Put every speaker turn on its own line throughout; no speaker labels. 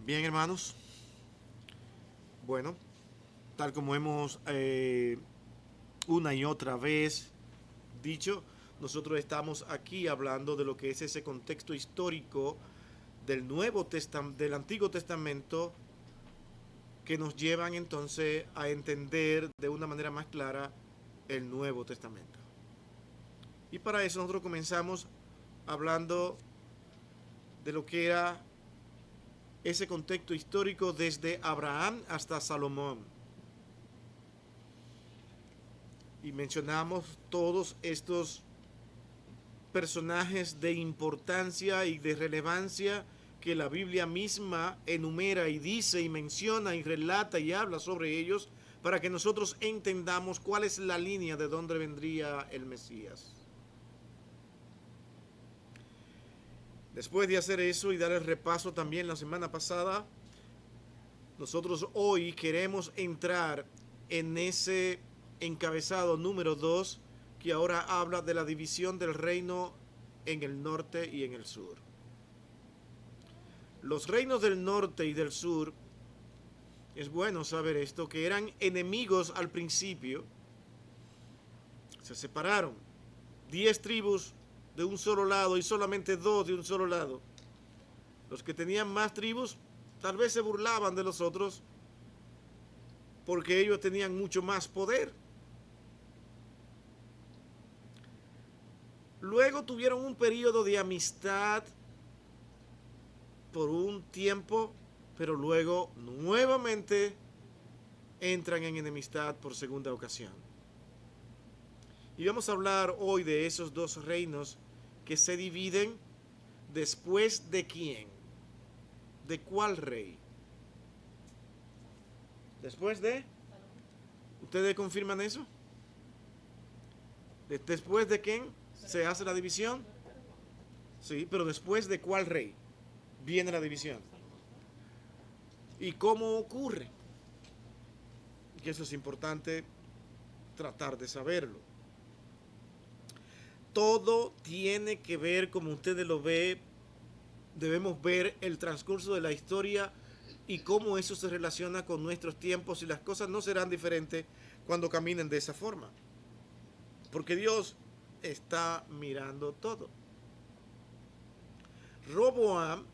Bien, hermanos. Bueno, tal como hemos una y otra vez dicho, nosotros estamos aquí hablando de lo que es ese contexto histórico del Antiguo Testamento que nos llevan entonces a entender de una manera más clara el Nuevo Testamento. Y para eso nosotros comenzamos hablando de lo que era ese contexto histórico desde Abraham hasta Salomón. Y mencionamos todos estos personajes de importancia y de relevancia que la Biblia misma enumera y dice y menciona y relata y habla sobre ellos para que nosotros entendamos cuál es la línea de dónde vendría el Mesías. Después de hacer eso y dar el repaso también la semana pasada, nosotros hoy queremos entrar en ese encabezado número 2 que ahora habla de la división del reino en el norte y en el sur. Los reinos del norte y del sur, es bueno saber esto, que eran enemigos al principio, se separaron. 10 tribus de un solo lado y solamente 2 de un solo lado. Los que tenían más tribus tal vez se burlaban de los otros porque ellos tenían mucho más poder. Luego tuvieron un periodo de amistad por un tiempo, pero luego nuevamente entran en enemistad por segunda ocasión. Y vamos a hablar hoy de esos dos reinos que se dividen después de quién, de cuál rey. Después de, ¿ustedes confirman eso? ¿Después de quién se hace la división? Sí, pero después de cuál rey viene la división. ¿Y cómo ocurre? Que eso es importante tratar de saberlo. Todo tiene que ver, como ustedes lo ven, debemos ver el transcurso de la historia y cómo eso se relaciona con nuestros tiempos y las cosas no serán diferentes cuando caminen de esa forma. Porque Dios está mirando todo. Roboam,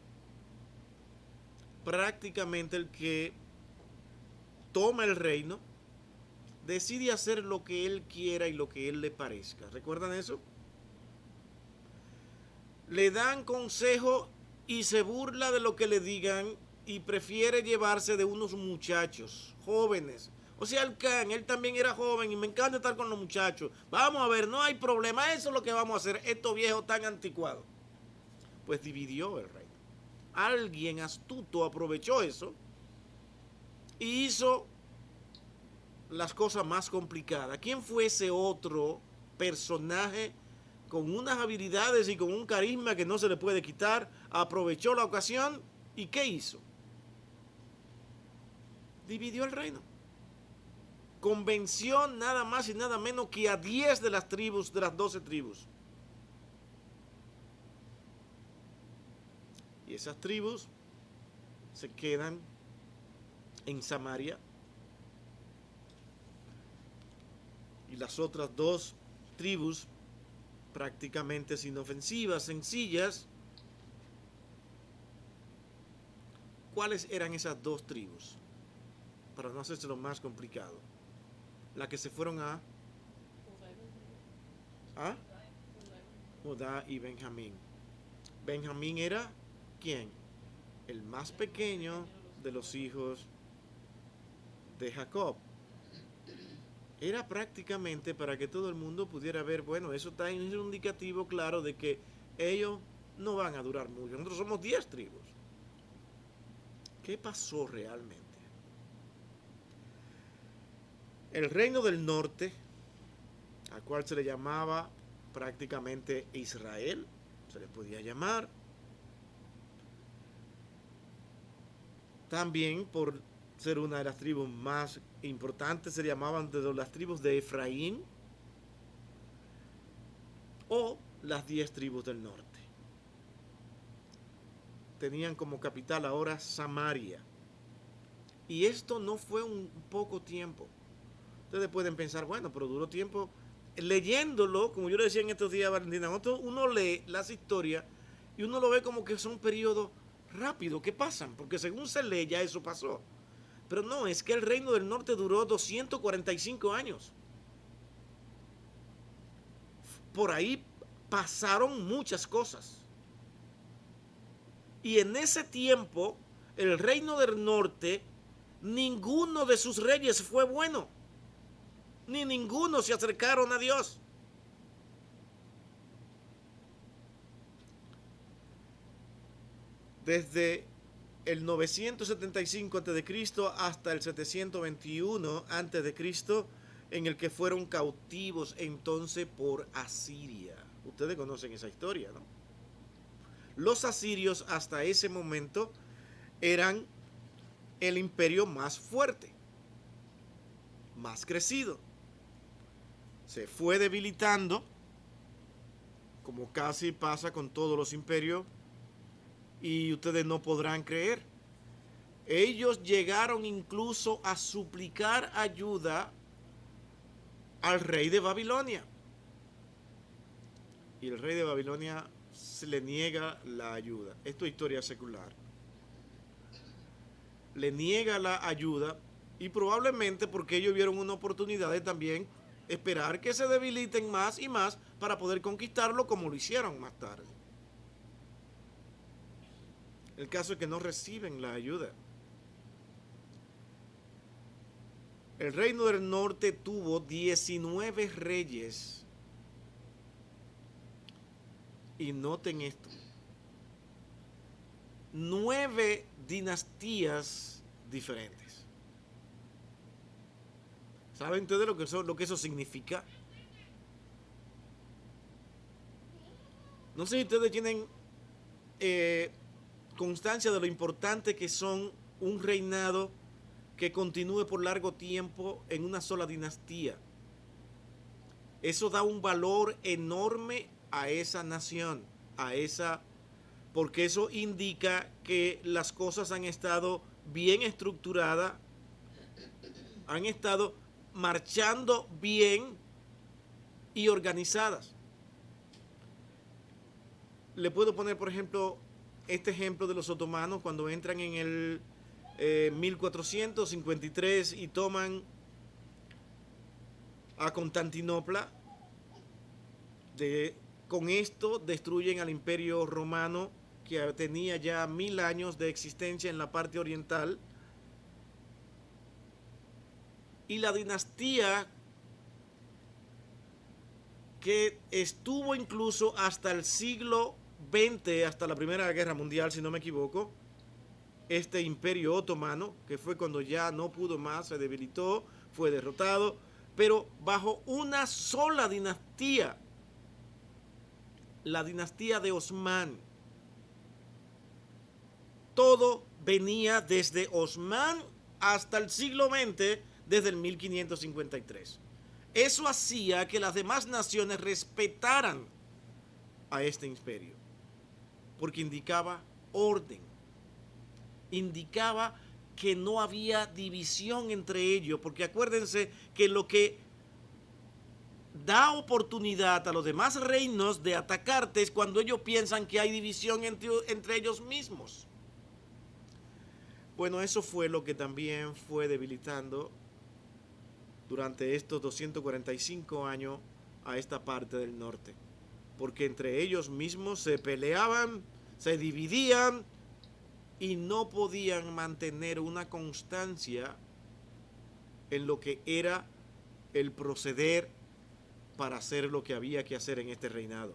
prácticamente el que toma el reino, decide hacer lo que él quiera y lo que él le parezca. ¿Recuerdan eso? Le dan consejo y se burla de lo que le digan y prefiere llevarse de unos muchachos jóvenes. O sea, el Can, él también era joven y me encanta estar con los muchachos. Vamos a ver, no hay problema, eso es lo que vamos a hacer, estos viejos tan anticuados. Pues dividió el reino. Alguien astuto aprovechó eso y hizo las cosas más complicadas. ¿Quién fue ese otro personaje con unas habilidades y con un carisma que no se le puede quitar? Aprovechó la ocasión y ¿qué hizo? Dividió el reino. Convenció nada más y nada menos que a 10 de las tribus, de las 12 tribus. Y esas tribus se quedan en Samaria. Y las otras dos tribus, prácticamente sin ofensivas, sencillas. ¿Cuáles eran esas dos tribus? Para no hacerse lo más complicado. Las que se fueron a Judá y Benjamín. Benjamín era ¿quién? El más pequeño de los hijos de Jacob. Era prácticamente para que todo el mundo pudiera ver, bueno, eso está en un indicativo claro de que ellos no van a durar mucho. Nosotros somos 10 tribus. ¿Qué pasó realmente? El reino del norte, al cual se le llamaba prácticamente Israel, se le podía llamar, también por ser una de las tribus más importantes, se llamaban de las tribus de Efraín o las 10 tribus del norte. tenían como capital ahora Samaria. Y esto no fue un poco tiempo. Ustedes pueden pensar, bueno, pero duró tiempo. Leyéndolo, como yo le decía en estos días a Valentina, uno lee las historias y uno lo ve como que son periodos rápidos que pasan, porque según se lee ya eso pasó. Pero no, es que el reino del norte duró 245 años. Por ahí pasaron muchas cosas. Y en ese tiempo, el reino del norte, ninguno de sus reyes fue bueno. Ni ninguno se acercaron a Dios. Desde el 975 a.C. hasta el 721 a.C., en el que fueron cautivos entonces por Asiria. Ustedes conocen esa historia, ¿no? Los asirios hasta ese momento eran el imperio más fuerte, más crecido. Se fue debilitando, como casi pasa con todos los imperios, y ustedes no podrán creer. Ellos llegaron incluso a suplicar ayuda al rey de Babilonia. Y el rey de Babilonia se le niega la ayuda. Esto es historia secular. Le niega la ayuda y probablemente porque ellos vieron una oportunidad de también esperar que se debiliten más y más para poder conquistarlo como lo hicieron más tarde. El caso es que no reciben la ayuda. El reino del norte tuvo 19 reyes. Y noten esto. 9 dinastías diferentes. ¿Saben ustedes lo que eso significa? No sé si ustedes tienen constancia de lo importante que son un reinado que continúe por largo tiempo en una sola dinastía. Eso da un valor enorme a esa nación, porque eso indica que las cosas han estado bien estructuradas, han estado marchando bien y organizadas. Le puedo poner, por ejemplo, este ejemplo de los otomanos cuando entran en el 1453 y toman a Constantinopla. Con esto destruyen al imperio romano que tenía ya 1000 años de existencia en la parte oriental. Y la dinastía que estuvo incluso hasta el siglo XX, hasta la Primera Guerra Mundial, si no me equivoco, este imperio otomano, que fue cuando ya no pudo más, se debilitó, fue derrotado, pero bajo una sola dinastía, la dinastía de Osmán. Todo venía desde Osmán hasta el siglo XX, desde el 1553. Eso hacía que las demás naciones respetaran a este imperio, porque indicaba orden, indicaba que no había división entre ellos, porque acuérdense que lo que da oportunidad a los demás reinos de atacarte es cuando ellos piensan que hay división entre ellos mismos. Bueno, eso fue lo que también fue debilitando durante estos 245 años a esta parte del norte, porque entre ellos mismos se peleaban, se dividían y no podían mantener una constancia en lo que era el proceder para hacer lo que había que hacer en este reinado.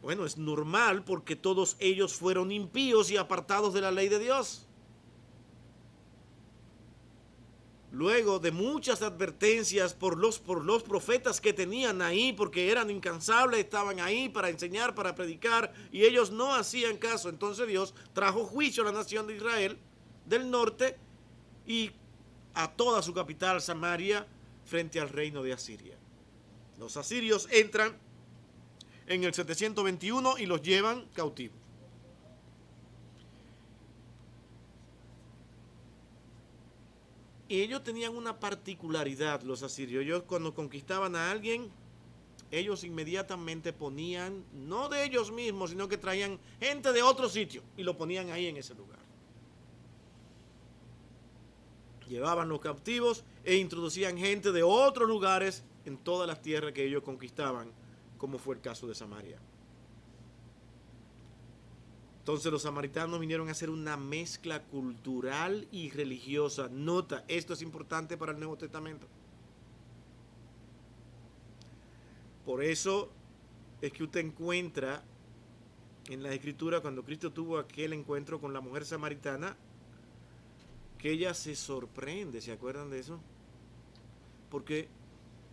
Bueno, es normal porque todos ellos fueron impíos y apartados de la ley de Dios. Luego de muchas advertencias por los profetas que tenían ahí, porque eran incansables, estaban ahí para enseñar, para predicar, y ellos no hacían caso. Entonces Dios trajo juicio a la nación de Israel del norte y a toda su capital, Samaria, frente al reino de Asiria. Los asirios entran en el 721 y los llevan cautivos. Y ellos tenían una particularidad, los asirios. Ellos cuando conquistaban a alguien, ellos inmediatamente ponían, no de ellos mismos, sino que traían gente de otro sitio y lo ponían ahí en ese lugar. Llevaban los cautivos e introducían gente de otros lugares en todas las tierras que ellos conquistaban, como fue el caso de Samaria. Entonces los samaritanos vinieron a hacer una mezcla cultural y religiosa. Nota, esto es importante para el Nuevo Testamento. Por eso es que usted encuentra en la Escritura, cuando Cristo tuvo aquel encuentro con la mujer samaritana, que ella se sorprende, ¿se acuerdan de eso? Porque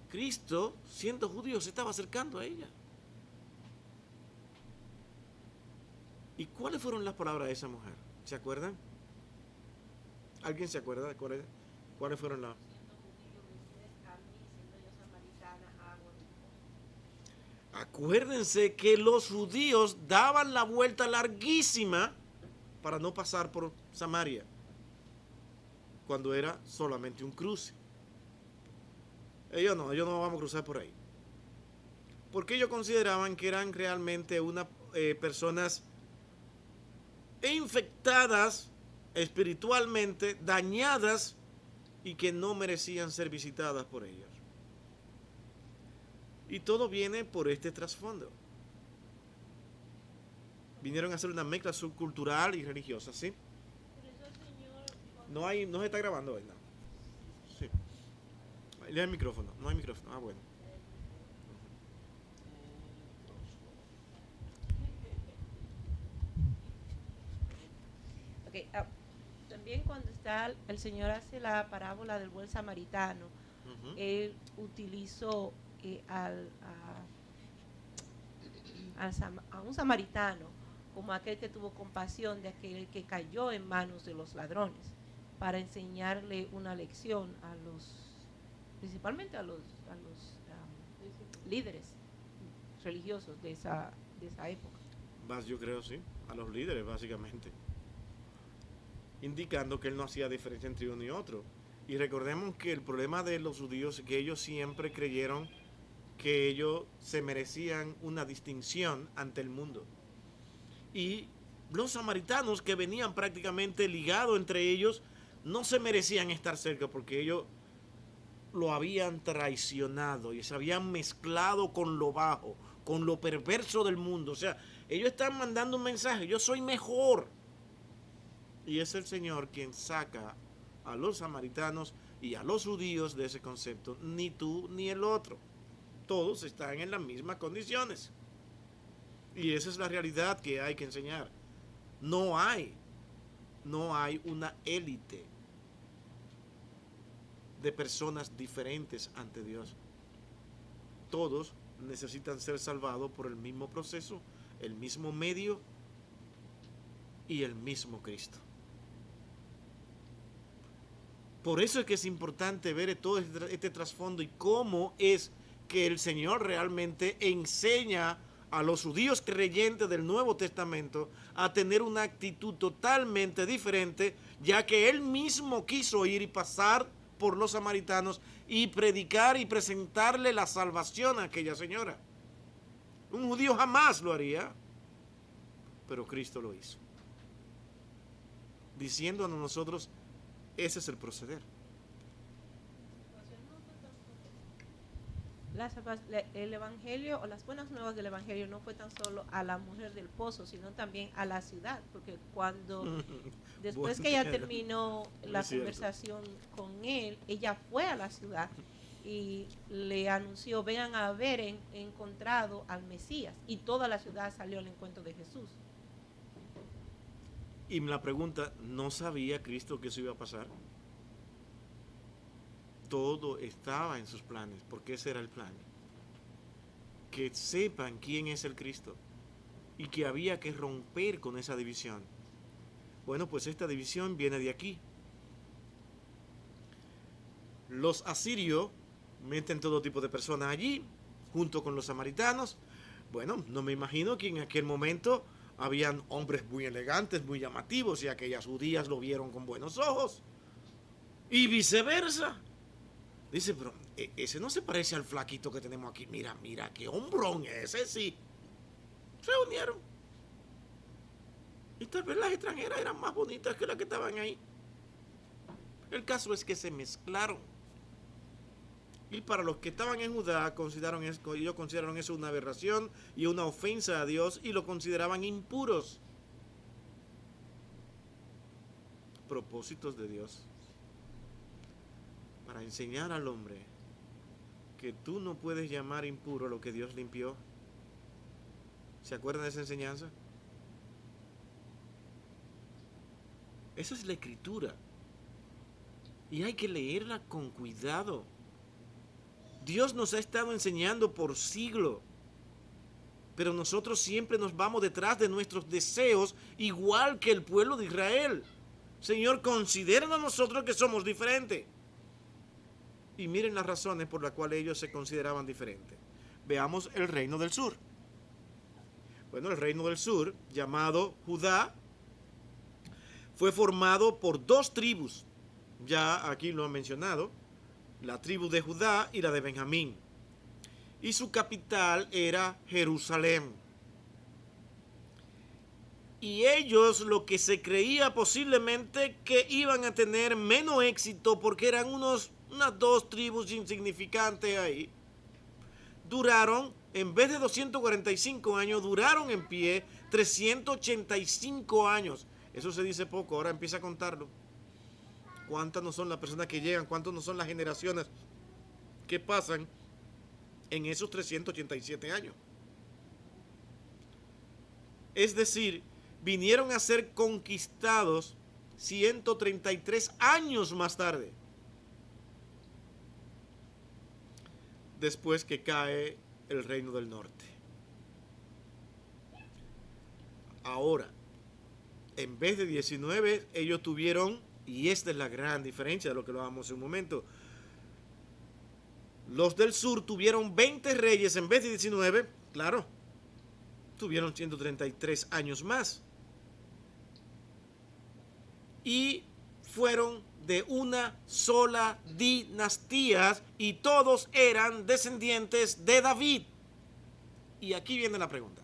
Cristo, siendo judío, se estaba acercando a ella. ¿Y cuáles fueron las palabras de esa mujer? ¿Se acuerdan? ¿Alguien se acuerda de cuáles fueron las? Acuérdense que los judíos daban la vuelta larguísima para no pasar por Samaria, cuando era solamente un cruce. Ellos no vamos a cruzar por ahí. Porque ellos consideraban que eran realmente unas personas infectadas espiritualmente, dañadas y que no merecían ser visitadas por ellos. Y todo viene por este trasfondo. Vinieron a hacer una mezcla subcultural y religiosa, ¿sí? No se está grabando hoy, no. Sí. Lee el micrófono, no hay micrófono. Ah, bueno.
Okay, también cuando el Señor hace la parábola del buen samaritano, Él utilizó a un samaritano como aquel que tuvo compasión de aquel que cayó en manos de los ladrones, para enseñarle una lección principalmente a los líderes religiosos de esa época.
Yo creo, sí, a los líderes básicamente, indicando que él no hacía diferencia entre uno y otro. Y recordemos que el problema de los judíos es que ellos siempre creyeron que ellos se merecían una distinción ante el mundo. Y los samaritanos, que venían prácticamente ligados entre ellos, no se merecían estar cerca porque ellos lo habían traicionado y se habían mezclado con lo bajo, con lo perverso del mundo. O sea, ellos están mandando un mensaje: yo soy mejor. Y es el Señor quien saca a los samaritanos y a los judíos de ese concepto. Ni tú ni el otro. Todos están en las mismas condiciones. Y esa es la realidad que hay que enseñar. No hay una élite de personas diferentes ante Dios. Todos necesitan ser salvados por el mismo proceso, el mismo medio y el mismo Cristo. Por eso es que es importante ver todo este trasfondo y cómo es que el Señor realmente enseña a los judíos creyentes del Nuevo Testamento a tener una actitud totalmente diferente, ya que Él mismo quiso ir y pasar por los samaritanos y predicar y presentarle la salvación a aquella señora. Un judío jamás lo haría, pero Cristo lo hizo, diciéndonos a nosotros: ese es el proceder.
El evangelio o las buenas nuevas del evangelio no fue tan solo a la mujer del pozo, sino también a la ciudad, porque después que ella terminó la conversación con él, ella fue a la ciudad y le anunció: vengan a haber encontrado al Mesías, y toda la ciudad salió al encuentro de Jesús.
Y la pregunta: ¿no sabía Cristo que eso iba a pasar? Todo estaba en sus planes, porque ese era el plan. Que sepan quién es el Cristo y que había que romper con esa división. Bueno, pues esta división viene de aquí. Los asirios meten todo tipo de personas allí, junto con los samaritanos. Bueno, no me imagino que en aquel momento habían hombres muy elegantes, muy llamativos, y aquellas judías lo vieron con buenos ojos. Y viceversa. Dice, pero ese no se parece al flaquito que tenemos aquí. Mira, qué hombrón ese, sí. Se unieron. Y tal vez las extranjeras eran más bonitas que las que estaban ahí. El caso es que se mezclaron. Y para los que estaban en Judá, ellos consideraron eso una aberración y una ofensa a Dios y lo consideraban impuros. Propósitos de Dios para enseñar al hombre que tú no puedes llamar impuro lo que Dios limpió. ¿Se acuerdan de esa enseñanza? Esa es la escritura y hay que leerla con cuidado. Dios nos ha estado enseñando por siglos, pero nosotros siempre nos vamos detrás de nuestros deseos, igual que el pueblo de Israel. Señor, consideren a nosotros que somos diferentes. Y miren las razones por las cuales ellos se consideraban diferentes. Veamos el reino del sur. Bueno, el reino del sur, llamado Judá, fue formado por dos tribus. Ya aquí lo han mencionado. La tribu de Judá y la de Benjamín. Y su capital era Jerusalén. Y ellos lo que se creía posiblemente que iban a tener menos éxito porque eran unas dos tribus insignificantes ahí. Duraron, en vez de 245 años, duraron en pie 385 años. Eso se dice poco, ahora empieza a contarlo. ¿Cuántas no son las personas que llegan? ¿Cuántas no son las generaciones que pasan en esos 387 años? Es decir, vinieron a ser conquistados 133 años más tarde. Después que cae el reino del norte. Ahora, en vez de 19, ellos tuvieron, y esta es la gran diferencia de lo que lo hablamos en un momento, los del sur tuvieron 20 reyes en vez de 19, claro, tuvieron 133 años más. Y fueron de una sola dinastía y todos eran descendientes de David. Y aquí viene la pregunta.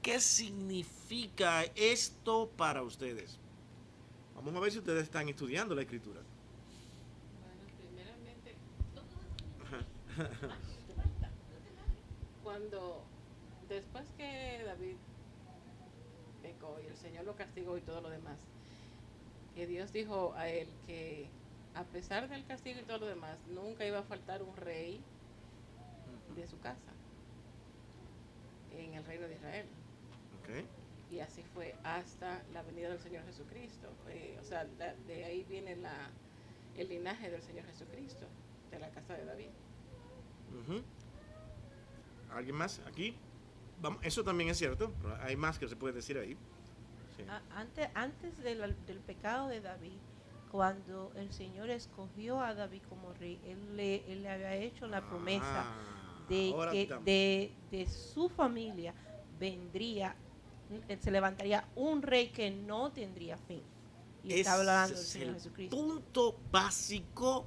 ¿Qué significa esto para ustedes? Vamos a ver si ustedes están estudiando la escritura.
Bueno, primeramente, cuando después que David pecó y el Señor lo castigó y todo lo demás, que Dios dijo a él que a pesar del castigo y todo lo demás, nunca iba a faltar un rey de su casa en el reino de Israel.
Okay.
Y así fue hasta la venida del Señor Jesucristo. O sea, de ahí viene el linaje del Señor Jesucristo, de la casa de David.
¿Alguien más aquí? Vamos, eso también es cierto, pero hay más que se puede decir ahí. Sí.
Antes del pecado de David, cuando el Señor escogió a David como rey, él le había hecho la promesa de que de su familia vendría, se levantaría un rey que no tendría fin. Y estaba hablando del Señor Jesucristo.
Punto básico,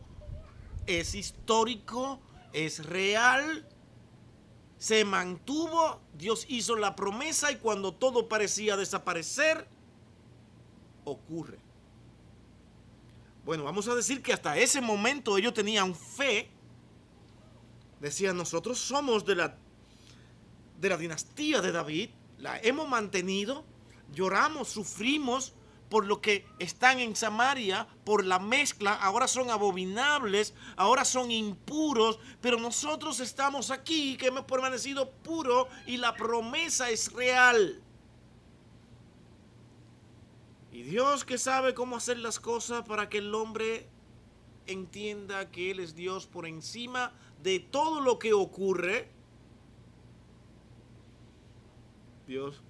es histórico, es real, se mantuvo, Dios hizo la promesa y cuando todo parecía desaparecer, ocurre. Bueno, vamos a decir que hasta ese momento ellos tenían fe. Decían, nosotros somos de la dinastía de David, la hemos mantenido, lloramos, sufrimos por lo que están en Samaria, por la mezcla, ahora son abominables, ahora son impuros, pero nosotros estamos aquí, que hemos permanecido puros y la promesa es real. Y Dios, que sabe cómo hacer las cosas para que el hombre entienda que Él es Dios por encima de todo lo que ocurre, Dios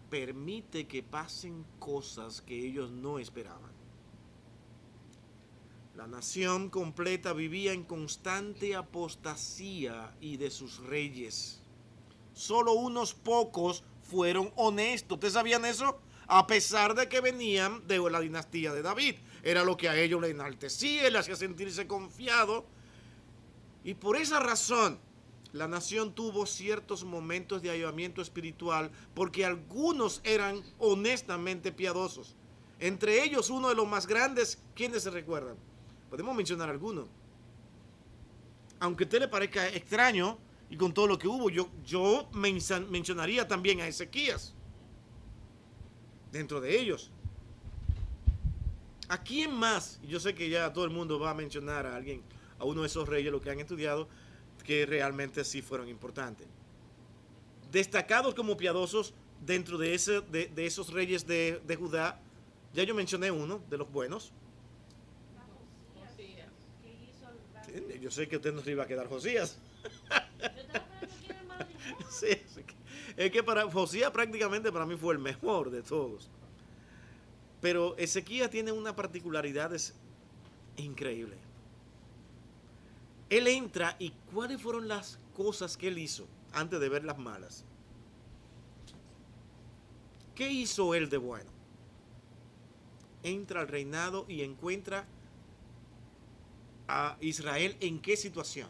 permite que pasen cosas que ellos no esperaban. La nación completa vivía en constante apostasía y de sus reyes. Solo unos pocos fueron honestos. ¿Ustedes sabían eso? a pesar de que venían de la dinastía de David. Era lo que a ellos le enaltecía, le hacía sentirse confiado. Y por esa razón, la nación tuvo ciertos momentos de avivamiento espiritual, porque algunos eran honestamente piadosos. Entre ellos, uno de los más grandes, ¿quiénes se recuerdan? Podemos mencionar algunos. Aunque a usted le parezca extraño, y con todo lo que hubo, yo mencionaría también a Ezequías, dentro de ellos. ¿A quién más? Yo sé que ya todo el mundo va a mencionar a alguien, a uno de esos reyes, los que han estudiado, que realmente sí fueron importantes. Destacados como piadosos dentro de esos reyes de Judá, ya yo mencioné uno de los buenos. Yo sé que usted no se iba a quedar Josías. Sí, es que para Josías prácticamente para mí fue el mejor de todos. Pero Ezequías tiene una particularidad increíble. Él entra y ¿cuáles fueron las cosas que él hizo antes de ver las malas? ¿Qué hizo él de bueno? Entra al reinado y encuentra a Israel ¿en qué situación?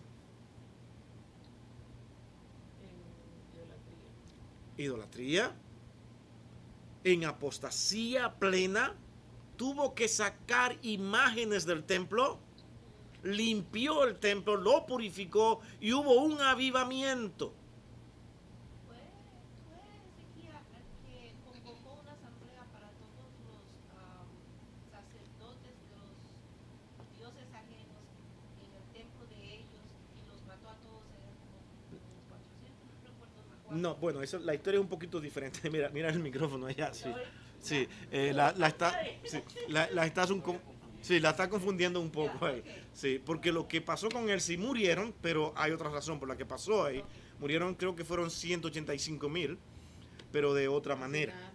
Idolatría, en apostasía plena. Tuvo que sacar imágenes del templo, limpió el templo, lo purificó y hubo un avivamiento.
Fue Ezequías el que convocó una asamblea para todos los sacerdotes de los dioses ajenos en el templo de ellos y los mató a todos, como 400, no recuerdo más.
No, bueno, la historia es un poquito diferente. Mira el micrófono allá, sí. Sí, la está confundiendo un poco ahí. Sí, porque lo que pasó con él sí murieron, pero hay otra razón por la que pasó ahí. Murieron, creo que fueron 185,000, pero de otra manera.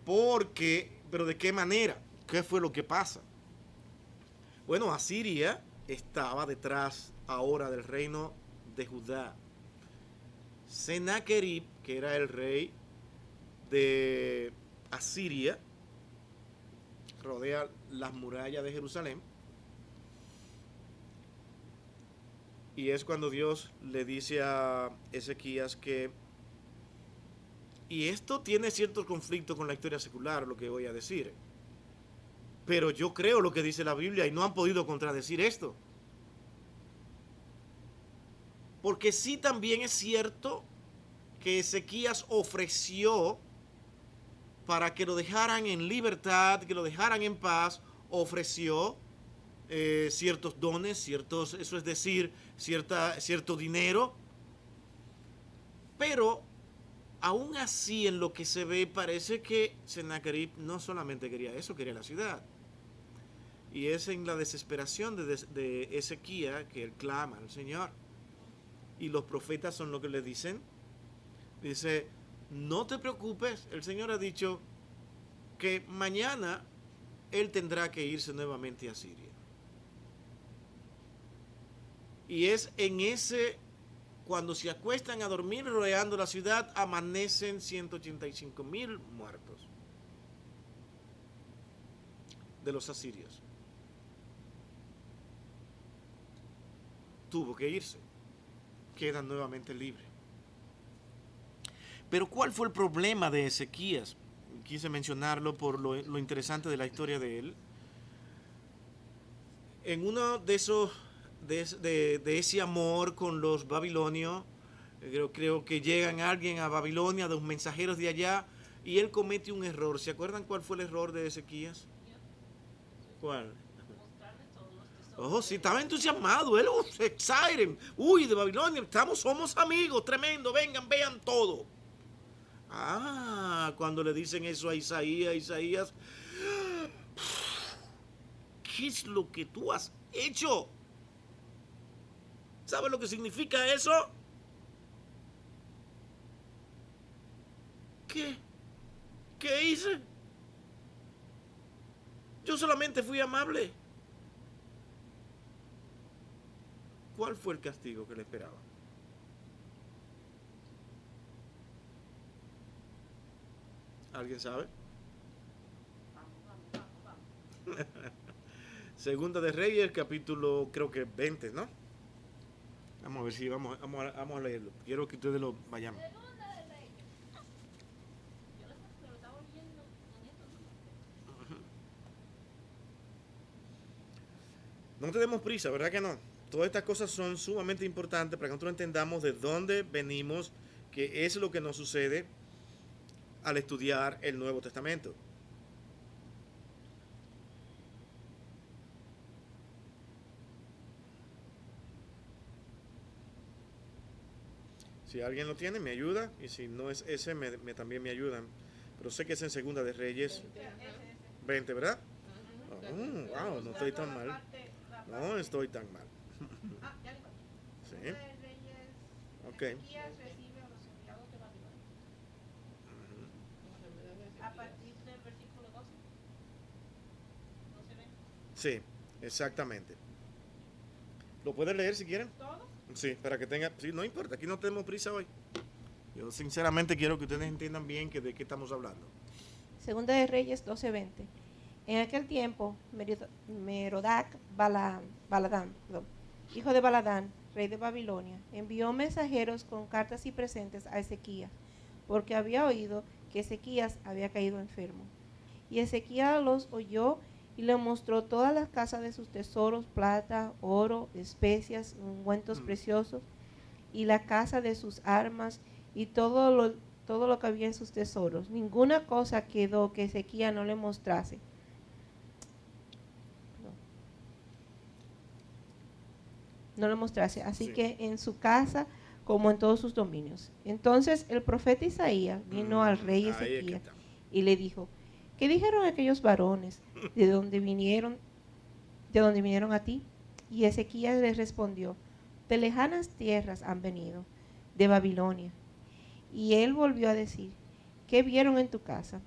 Pero ¿de qué manera? ¿Qué fue lo que pasa? Bueno, Asiria estaba detrás ahora del reino de Judá. Sennacherib, que era el rey de Asiria, rodea las murallas de Jerusalén. Y es cuando Dios le dice a Ezequías que, y esto tiene ciertos conflictos con la historia secular, lo que voy a decir, pero yo creo lo que dice la Biblia y no han podido contradecir esto. Porque sí también es cierto que Ezequías ofreció para que lo dejaran en libertad, que lo dejaran en paz, ofreció ciertos dones, eso es decir, cierto dinero. Pero aún así, en lo que se ve, parece que Sennacherib no solamente quería eso, quería la ciudad. Y es en la desesperación de Ezequías que él clama al Señor. Y los profetas son lo que le dicen. Dice, no te preocupes, el Señor ha dicho que mañana él tendrá que irse nuevamente a Siria. Y es en cuando se acuestan a dormir rodeando la ciudad, amanecen 185,000 muertos de los asirios. Tuvo que irse, quedan nuevamente libres. Pero ¿cuál fue el problema de Ezequías? Quise mencionarlo por lo interesante de la historia de él. En uno de esos, de ese amor con los babilonios, creo que llegan alguien a Babilonia, de los mensajeros de allá, y él comete un error. ¿Se acuerdan cuál fue el error de Ezequías? ¿Cuál? Oh, sí, estaba entusiasmado, él, excited. Uy, de Babilonia, somos amigos, tremendo, vengan, vean todo. Cuando le dicen eso a Isaías, ¿qué es lo que tú has hecho? ¿Sabes lo que significa eso? ¿Qué hice? Yo solamente fui amable. ¿Cuál fue el castigo que le esperaba? ¿Alguien sabe? Segunda de Reyes, capítulo creo que 20, ¿no? Vamos a ver si vamos a leerlo. Quiero que ustedes lo vayan. No tenemos prisa, ¿verdad que no? Todas estas cosas son sumamente importantes para que nosotros entendamos de dónde venimos, qué es lo que nos sucede al estudiar el Nuevo Testamento. Si alguien lo tiene, me ayuda. Y si no es ese, también me ayudan. Pero sé que es en Segunda de Reyes 20, ¿verdad? Wow, no estoy tan mal. No estoy tan mal. Sí. Ok.
A partir del versículo 12. ¿No se ve?
Sí, exactamente. ¿Lo pueden leer si quieren?
¿Todo?
Sí, para que tenga... Sí, no importa, aquí no tenemos prisa hoy. Yo sinceramente quiero que ustedes entiendan bien de qué estamos hablando.
Segunda de Reyes 12:20. En aquel tiempo, Merodac Baladán, hijo de Baladán, rey de Babilonia, envió mensajeros con cartas y presentes a Ezequías, porque había oído que Ezequías había caído enfermo. Y Ezequías los oyó y le mostró todas las casas de sus tesoros, plata, oro, especias, ungüentos preciosos, y la casa de sus armas, y todo lo que había en sus tesoros. Ninguna cosa quedó que Ezequías no le mostrase. No le mostrase. Así
Sí.
que en su casa como en todos sus dominios. Entonces el profeta Isaías vino al rey
Ahí es que
Ezequías
está.
y le dijo: ¿qué dijeron aquellos varones? ¿De dónde vinieron a ti? Y Ezequías les respondió: de lejanas tierras han venido, de Babilonia. Y él volvió a decir: ¿qué vieron en tu casa?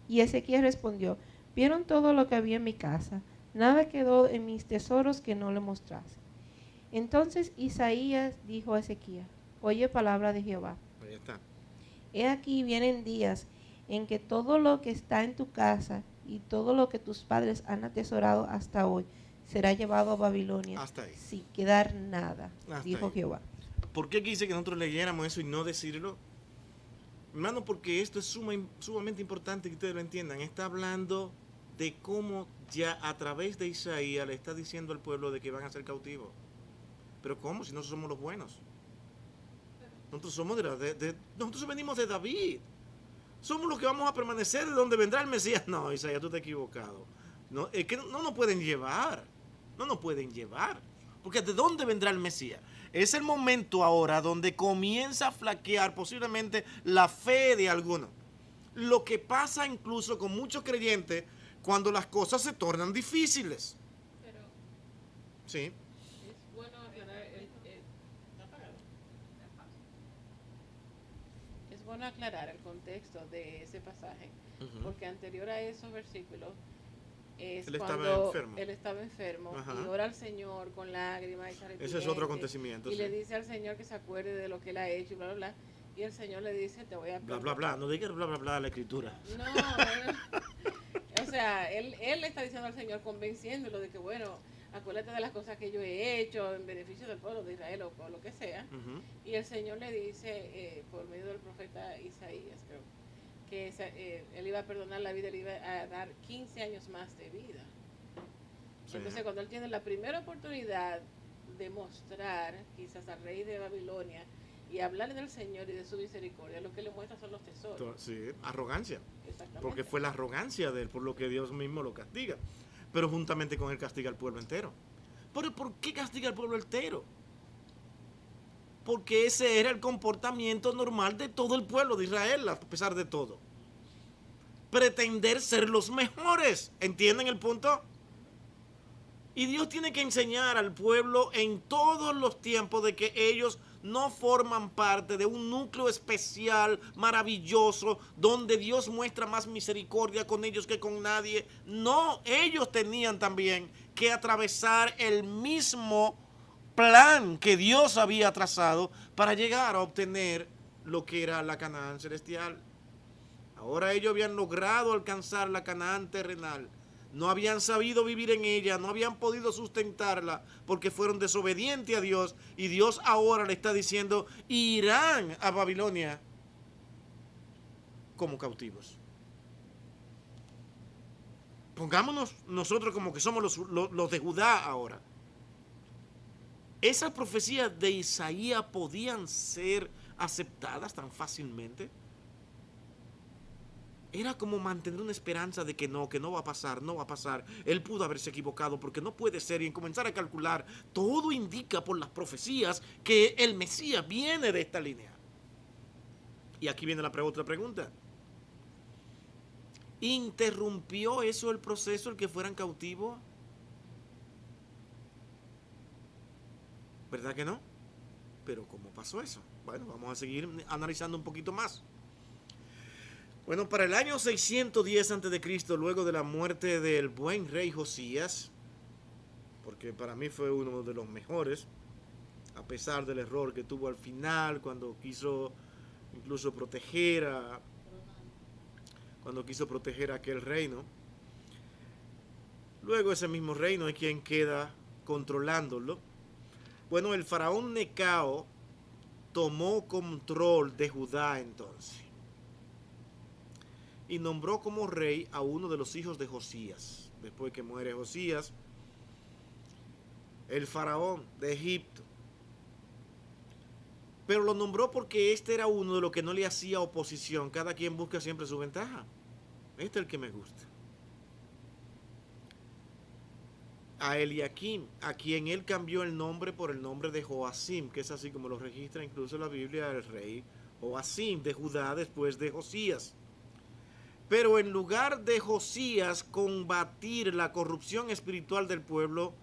Y Ezequías respondió: vieron todo lo que había en mi casa, nada quedó en mis tesoros que no le mostrase. Entonces Isaías dijo a Ezequías: oye palabra de Jehová.
Ahí está.
He aquí vienen días en que todo lo que está en tu casa y todo lo que tus padres han atesorado hasta hoy será llevado a Babilonia
Hasta ahí.
sin quedar nada,
Hasta
dijo
ahí.
Jehová.
¿Por qué quise que nosotros leyéramos eso y no decirlo? Hermano, porque esto es sumamente importante que ustedes lo entiendan. Está hablando de cómo ya a través de Isaías le está diciendo al pueblo de que van a ser cautivos. Pero ¿cómo? Si nosotros somos los buenos. Nosotros somos nosotros venimos de David. Somos los que vamos a permanecer de donde vendrá el Mesías. No, Isaías, tú te has equivocado. No, es que no nos pueden llevar. No nos pueden llevar. Porque ¿de dónde vendrá el Mesías? Es el momento ahora donde comienza a flaquear posiblemente la fe de algunos. Lo que pasa incluso con muchos creyentes cuando las cosas se tornan difíciles.
Pero
Sí.
es bueno aclarar es bueno aclarar el contexto de ese pasaje, porque anterior a esos versículos es
Él
cuando
estaba enfermo.
él estaba enfermo.
Ajá.
Y ora al Señor con lágrimas y se arrepiente,
Ese es otro acontecimiento.
y
Sí.
le dice al Señor que se acuerde de lo que él ha hecho y bla bla bla, y el Señor le dice: te voy a
Bla, bla, bla. No digas bla, bla, bla a la escritura.
No, o sea, él le está diciendo al Señor, convenciéndolo de que, bueno, acuérdate de las cosas que yo he hecho en beneficio del pueblo de Israel o lo que sea. Y el Señor le dice, por medio del profeta Isaías, creo, que él iba a perdonar la vida, le iba a dar 15 años más de vida. Sí. Entonces, cuando él tiene la primera oportunidad de mostrar quizás al rey de Babilonia y hablarle del Señor y de su misericordia, lo que le muestra son los tesoros.
Sí, arrogancia.
Exactamente.
Porque fue la arrogancia de él, por lo que Dios mismo lo castiga. Pero juntamente con él castiga al pueblo entero. ¿Pero por qué castiga al pueblo entero? Porque ese era el comportamiento normal de todo el pueblo de Israel, a pesar de todo. Pretender ser los mejores. ¿Entienden el punto? Y Dios tiene que enseñar al pueblo en todos los tiempos de que ellos no forman parte de un núcleo especial, maravilloso, donde Dios muestra más misericordia con ellos que con nadie. No, ellos tenían también que atravesar el mismo plan que Dios había trazado para llegar a obtener lo que era la Canaán celestial. Ahora ellos habían logrado alcanzar la Canaán terrenal. no habían sabido vivir en ella, no habían podido sustentarla porque fueron desobedientes a Dios, y Dios ahora le está diciendo, irán a Babilonia como cautivos. Pongámonos nosotros como que somos los de Judá ahora. ¿Esas profecías de Isaías podían ser aceptadas tan fácilmente? Era como mantener una esperanza de que no va a pasar, no va a pasar. Él pudo haberse equivocado porque no puede ser, y en comenzar a calcular, todo indica por las profecías que el Mesías viene de esta línea. Y aquí viene la otra pregunta. ¿Interrumpió eso el proceso, el que fueran cautivos? ¿Verdad que no? Pero ¿cómo pasó eso? Bueno, vamos a seguir analizando un poquito más. Bueno, para el año 610 a.C., luego de la muerte del buen rey Josías, porque para mí fue uno de los mejores, a pesar del error que tuvo al final, cuando quiso incluso proteger a aquel reino. Luego ese mismo reino es quien queda controlándolo. Bueno, el faraón Necao tomó control de Judá entonces y nombró como rey a uno de los hijos de Josías. Después que muere Josías, el faraón de Egipto, pero lo nombró porque este era uno de los que no le hacía oposición. Cada quien busca siempre su ventaja. Este es el que me gusta. A Eliakim, a quien él cambió el nombre por el nombre de Joacim, que es así como lo registra incluso la Biblia, el rey Joacim de Judá después de Josías. Pero en lugar de Josías combatir la corrupción espiritual del pueblo,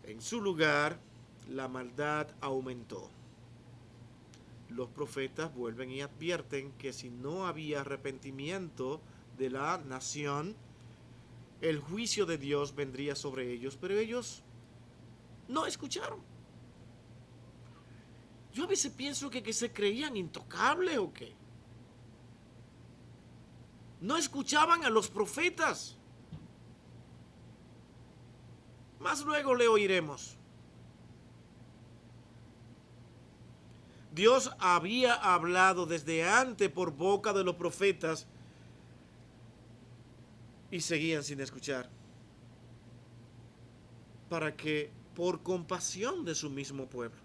en su lugar la maldad aumentó. Los profetas vuelven y advierten que si no había arrepentimiento de la nación, el juicio de Dios vendría sobre ellos, pero ellos no escucharon. Yo a veces pienso que se creían intocables o qué. No escuchaban a los profetas. Más luego le oiremos. Dios había hablado desde antes por boca de los profetas y seguían sin escuchar, para que por compasión de su mismo pueblo.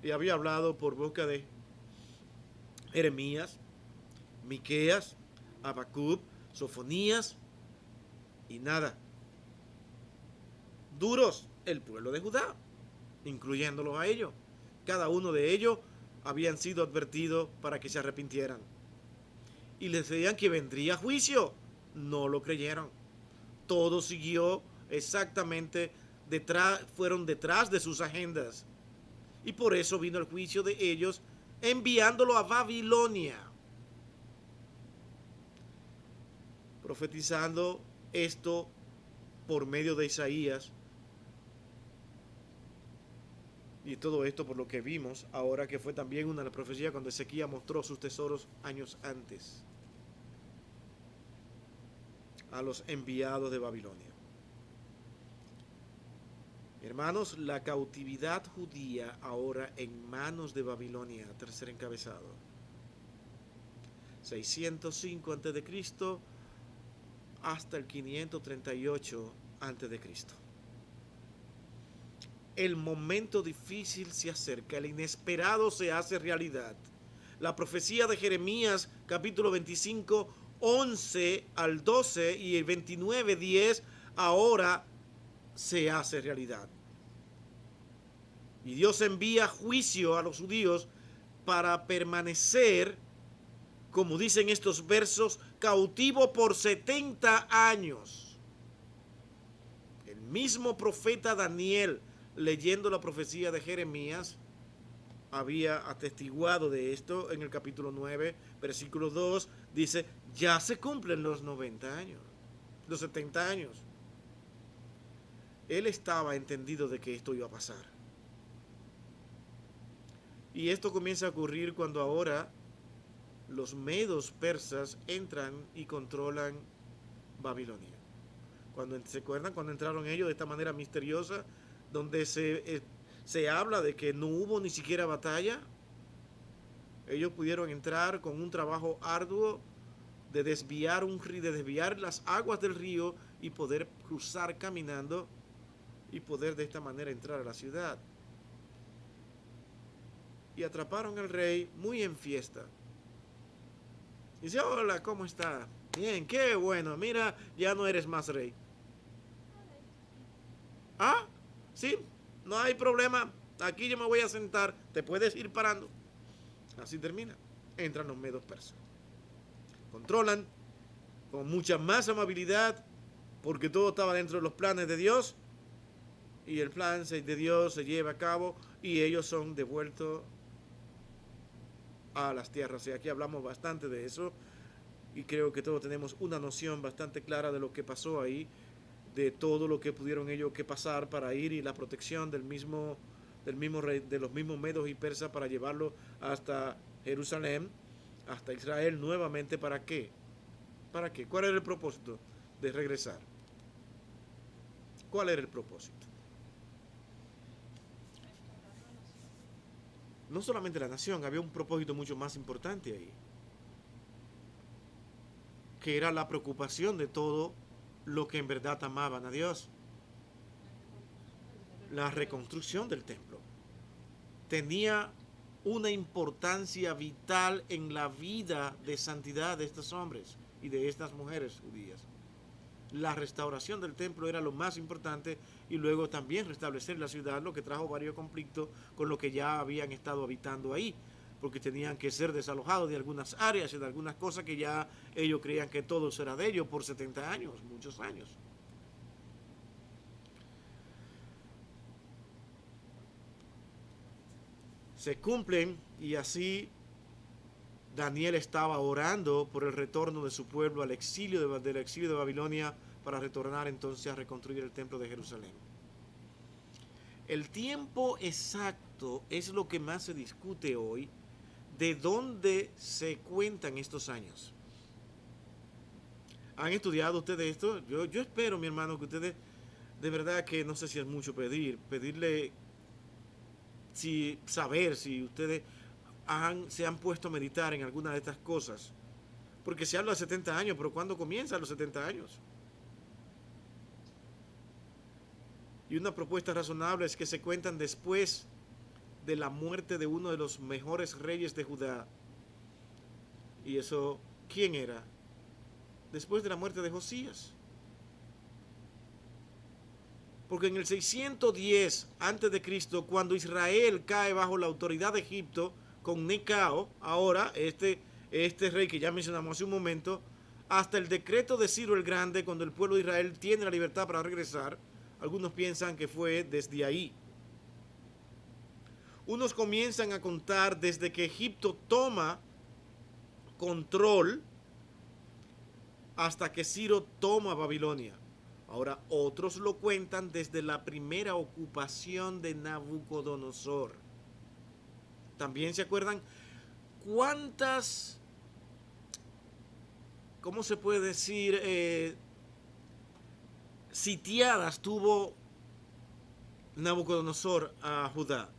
Y había hablado por boca de Jeremías, Miqueas, Abacub, Sofonías, y nada. Duros el pueblo de Judá, incluyéndolos a ellos. Cada uno de ellos habían sido advertidos para que se arrepintieran. Y les decían que vendría juicio. No lo creyeron. Todo siguió exactamente detrás, fueron detrás de sus agendas. Y por eso vino el juicio de ellos, enviándolo a Babilonia. Profetizando esto por medio de Isaías. Y todo esto por lo que vimos ahora, que fue también una de las profecías cuando Ezequías mostró sus tesoros años antes a los enviados de Babilonia. Hermanos, la cautividad judía ahora en manos de Babilonia, tercer encabezado. 605 a.C. hasta el 538 a.C. El momento difícil se acerca, el inesperado se hace realidad. La profecía de Jeremías, capítulo 25, 11 al 12 y el 29, 10, ahora se hace realidad. Y Dios envía juicio a los judíos para permanecer, como dicen estos versos, cautivo por 70 años. El mismo profeta Daniel, leyendo la profecía de Jeremías, había atestiguado de esto en el capítulo 9, versículo 2, dice, ya se cumplen los 90 años, los 70 años. Él estaba entendido de que esto iba a pasar. Y esto comienza a ocurrir cuando ahora los medos persas entran y controlan Babilonia. ¿Se acuerdan cuando entraron ellos de esta manera misteriosa, donde se habla de que no hubo ni siquiera batalla? Ellos pudieron entrar con un trabajo arduo de desviar las aguas del río y poder cruzar caminando y poder de esta manera entrar a la ciudad. Y atraparon al rey muy en fiesta. Dice: hola, ¿cómo está? Bien, qué bueno, mira, ya no eres más rey. Ah, sí, no hay problema, aquí yo me voy a sentar, te puedes ir parando. Así termina. Entran los medos persas. Controlan con mucha más amabilidad, porque todo estaba dentro de los planes de Dios, y el plan de Dios se lleva a cabo y ellos son devueltos a las tierras. Y aquí hablamos bastante de eso y creo que todos tenemos una noción bastante clara de lo que pasó ahí, de todo lo que pudieron ellos que pasar para ir, y la protección del mismo rey, de los mismos medos y persas, para llevarlo hasta Jerusalén, hasta Israel nuevamente. ¿Para qué? ¿Para qué? ¿Cuál era el propósito de regresar? ¿Cuál era el propósito? No solamente la nación, había un propósito mucho más importante ahí, que era la preocupación de todo lo que en verdad amaban a Dios. La reconstrucción del templo tenía una importancia vital en la vida de santidad de estos hombres y de estas mujeres judías. La restauración del templo era lo más importante, y luego también restablecer la ciudad, lo que trajo varios conflictos con lo que ya habían estado habitando ahí, porque tenían que ser desalojados de algunas áreas y de algunas cosas que ya ellos creían que todo era de ellos por 70 años, muchos años. Se cumplen, y así Daniel estaba orando por el retorno de su pueblo del exilio de Babilonia, para retornar entonces a reconstruir el templo de Jerusalén. El tiempo exacto es lo que más se discute hoy, de dónde se cuentan estos años. ¿Han estudiado ustedes esto? Yo espero, mi hermano, que ustedes, de verdad que no sé si es mucho pedirle saber si ustedes se han puesto a meditar en alguna de estas cosas. Porque se habla de 70 años, pero ¿cuándo comienzan los 70 años? Y una propuesta razonable es que se cuentan después de la muerte de uno de los mejores reyes de Judá. Y eso, ¿quién era? Después de la muerte de Josías. Porque en el 610 a.C., cuando Israel cae bajo la autoridad de Egipto con Necao, ahora este rey que ya mencionamos hace un momento, hasta el decreto de Ciro el Grande, cuando el pueblo de Israel tiene la libertad para regresar, algunos piensan que fue desde ahí. Unos comienzan a contar desde que Egipto toma control hasta que Ciro toma Babilonia. Ahora, otros lo cuentan desde la primera ocupación de Nabucodonosor. También se acuerdan cuántas, ¿cómo se puede decir? Sitiadas tuvo Nabucodonosor a Judá.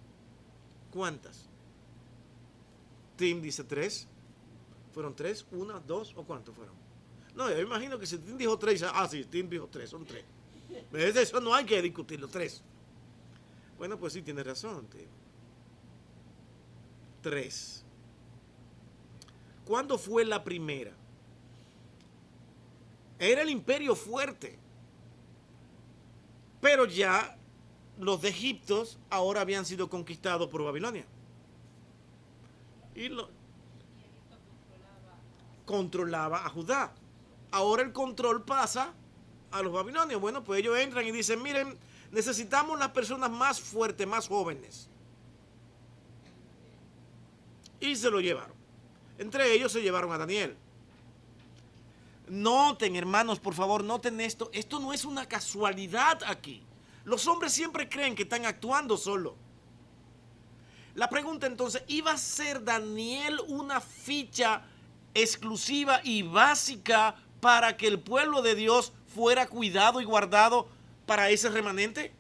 ¿Cuántas? Tim dice 3. ¿Fueron 3? ¿1, 2 o cuántos fueron? No, yo imagino que si Tim dijo 3, sí, Tim dijo 3, son 3. Eso no hay que discutirlo, 3. Bueno, pues sí, tiene razón, Tim. 3. ¿Cuándo fue la primera? Era el imperio fuerte. Pero ya los de Egipto ahora habían sido conquistados por Babilonia. Y controlaba a Judá. Ahora el control pasa a los babilonios. Bueno, pues ellos entran y dicen: miren, necesitamos las personas más fuertes, más jóvenes. Y se lo llevaron. Entre ellos se llevaron a Daniel. Noten, hermanos, por favor, noten esto. Esto no es una casualidad aquí. Los hombres siempre creen que están actuando solo. La pregunta entonces, ¿iba a ser Daniel una ficha exclusiva y básica para que el pueblo de Dios fuera cuidado y guardado para ese remanente?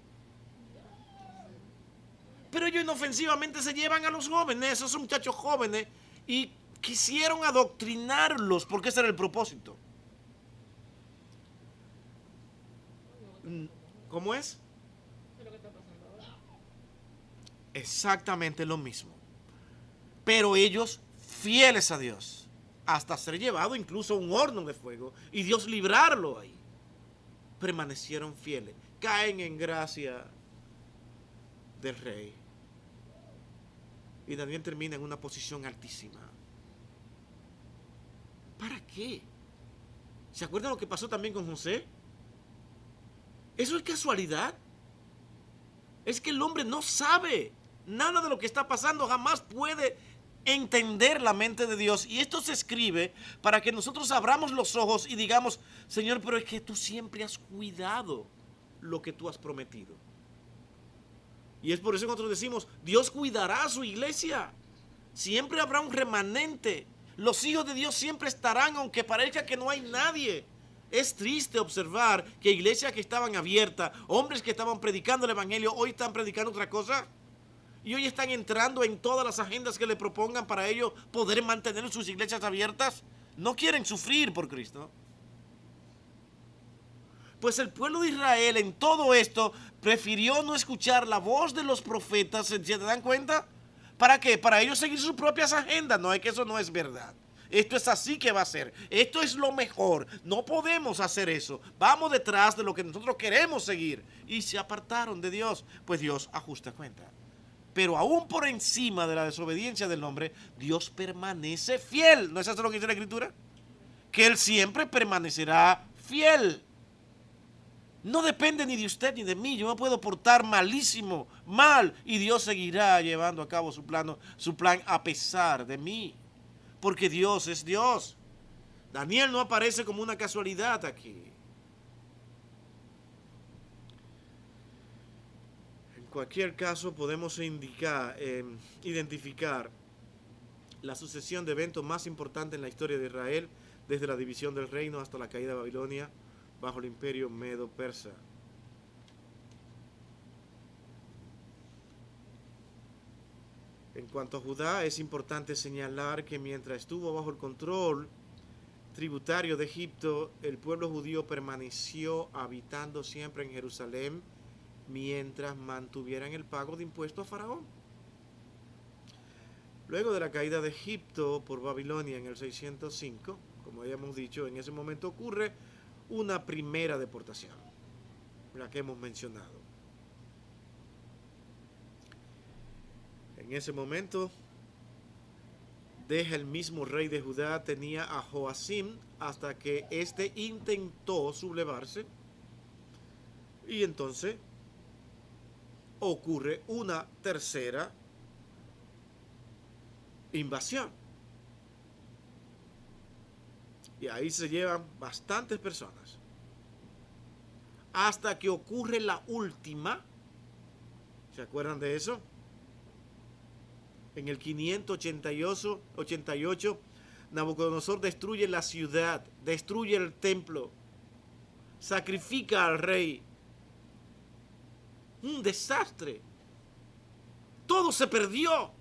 Pero ellos inofensivamente se llevan a los jóvenes, esos muchachos jóvenes, y quisieron adoctrinarlos porque ese era el propósito. ¿Cómo es? Exactamente lo mismo. Pero ellos, fieles a Dios, hasta ser llevado incluso a un horno de fuego y Dios librarlo ahí, permanecieron fieles, caen en gracia del rey. Y Daniel termina en una posición altísima. ¿Para qué? ¿Se acuerdan lo que pasó también con José? ¿Eso es casualidad? Es que el hombre no sabe nada de lo que está pasando, jamás puede entender la mente de Dios. Y esto se escribe para que nosotros abramos los ojos y digamos, Señor, pero es que tú siempre has cuidado lo que tú has prometido. Y es por eso que nosotros decimos, Dios cuidará a su iglesia. Siempre habrá un remanente. Los hijos de Dios siempre estarán, aunque parezca que no hay nadie. Es triste observar que iglesias que estaban abiertas, hombres que estaban predicando el evangelio, hoy están predicando otra cosa. Y hoy están entrando en todas las agendas que le propongan para ellos poder mantener sus iglesias abiertas. No quieren sufrir por Cristo. Pues el pueblo de Israel en todo esto prefirió no escuchar la voz de los profetas. ¿Se dan cuenta? ¿Para qué? Para ellos seguir sus propias agendas. No, es que eso no es verdad. Esto es así que va a ser. Esto es lo mejor. No podemos hacer eso. Vamos detrás de lo que nosotros queremos seguir. Y se apartaron de Dios. Pues Dios ajusta cuenta. Pero aún por encima de la desobediencia del hombre, Dios permanece fiel. ¿No es eso lo que dice la Escritura? Que Él siempre permanecerá fiel. No depende ni de usted ni de mí. Yo me puedo portar malísimo, mal, y Dios seguirá llevando a cabo su plan a pesar de mí. Porque Dios es Dios. Daniel no aparece como una casualidad aquí. En cualquier caso, podemos identificar la sucesión de eventos más importantes en la historia de Israel, desde la división del reino hasta la caída de Babilonia, bajo el imperio medo-persa. En cuanto a Judá, es importante señalar que mientras estuvo bajo el control tributario de Egipto, el pueblo judío permaneció habitando siempre en Jerusalén mientras mantuvieran el pago de impuestos a Faraón. Luego de la caída de Egipto por Babilonia en el 605, como habíamos dicho, en ese momento ocurre una primera deportación, la que hemos mencionado. En ese momento deja el mismo rey de Judá, tenía a Joacim, hasta que éste intentó sublevarse, y entonces ocurre una tercera invasión. Y ahí se llevan bastantes personas. Hasta que ocurre la última. ¿Se acuerdan de eso? En el 588, Nabucodonosor destruye la ciudad, destruye el templo, sacrifica al rey. Un desastre. Todo se perdió.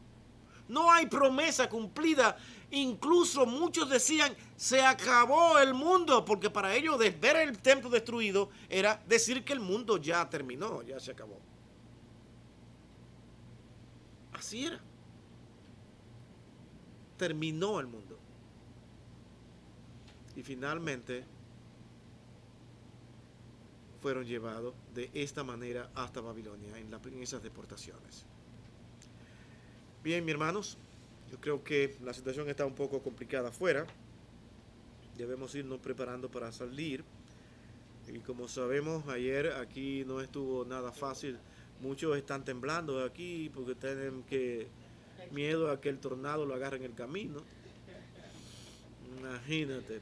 No hay promesa cumplida. Incluso muchos decían, se acabó el mundo, porque para ellos ver el templo destruido era decir que el mundo ya terminó, ya se acabó. Así era. Terminó el mundo. Y finalmente fueron llevados de esta manera hasta Babilonia en esas deportaciones. Bien, mis hermanos, yo creo que la situación está un poco complicada afuera. Debemos irnos preparando para salir. Y como sabemos, ayer aquí no estuvo nada fácil. Muchos están temblando aquí porque tienen miedo a que el tornado lo agarre en el camino. Imagínate.